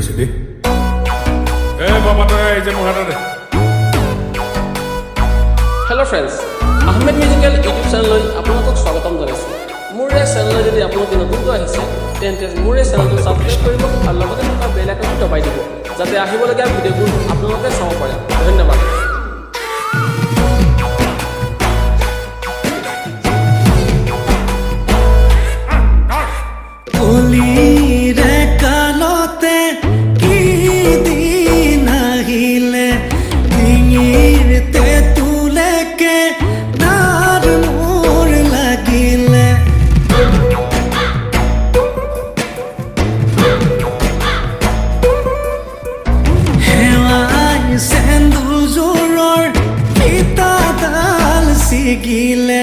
হৈছে দেই বাবা তই এই যে মুহাটা দে hello' friends Ahmed musical YouTube চেনেললৈ আপোনালোকক স্বাগতম জনাইছোঁ মোৰ এই চেনেললৈ যদি আপোনালোকে নতুনকৈ আহিছে তেন্তে মোৰ এই চেনেলটো ছাবস্ক্ৰাইব কৰিব আৰু লগতে থকা বেল আইকনটো দবাই দিব যাতে আহিবলগীয়া ভিডিঅ'বোৰ আপোনালোকে চাব পাৰে ধন্যবাদ গিলে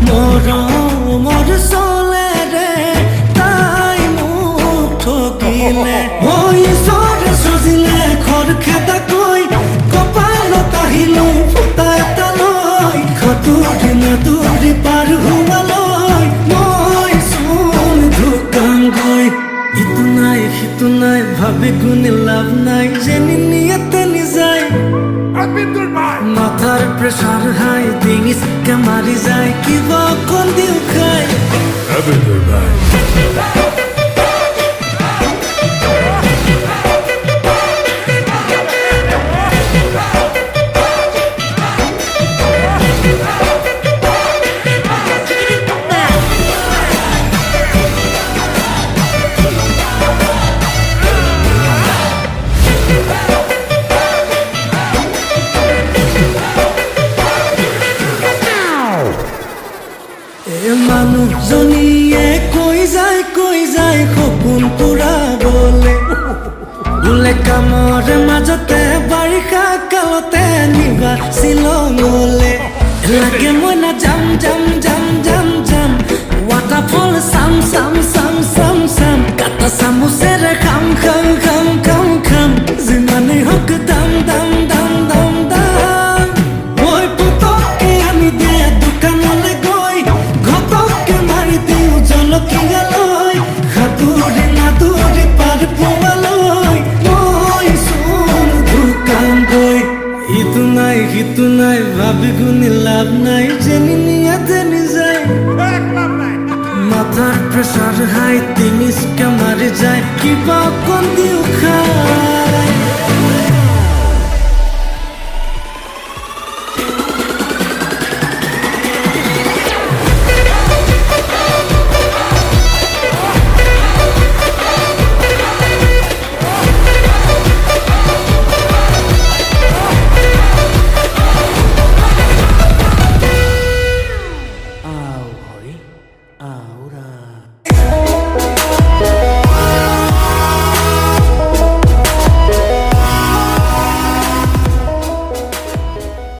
মৰমৰ চলেৰে তাই মোক ঠগিলে ঈশ্বৰে চজিলে খৰখেদাকৈ কপালত আহিলৈ ফুটা এটা লৈ সাঁতুৰি নাতুৰি পাৰ হোৱালৈ মই চোন ঢুকামগৈ ইটো নাই সিটো নাই ভাবি গুণি লাভ নাই যেনি নিয়াতে নিযায় মাথার প্রেসার হাই ডিঙিচকে মারি যায় কিবা অকণ দিও খাই মানুহজনীয়ে কৈ যায় সপোন পুৰাবলে বোলে কামৰ মাজতে বাৰিষা কালতে নিবা শ্বিলঙলে লাগে মই না যাম ৱাটাৰফল চাম কাটা চামুচেৰে খাম যিমানেই হওক দাম মই পুতককে আনি দিয়ে দোকানলৈ গৈ ঘপককে মাৰি দিওঁ জলকীয়ালৈ সাঁতুৰি নাতুৰি পাৰ পোৱালৈ মই চোন ঢুকামগৈ ইটো নাই সিটো নাই ভাবি গুণি লাভ নাই যেনি নিয়াতে নিযায় মাথাৰ প্ৰেছাৰ হাই ডিঙিচকে মাৰি যায় কিবা অকণ দিও খাই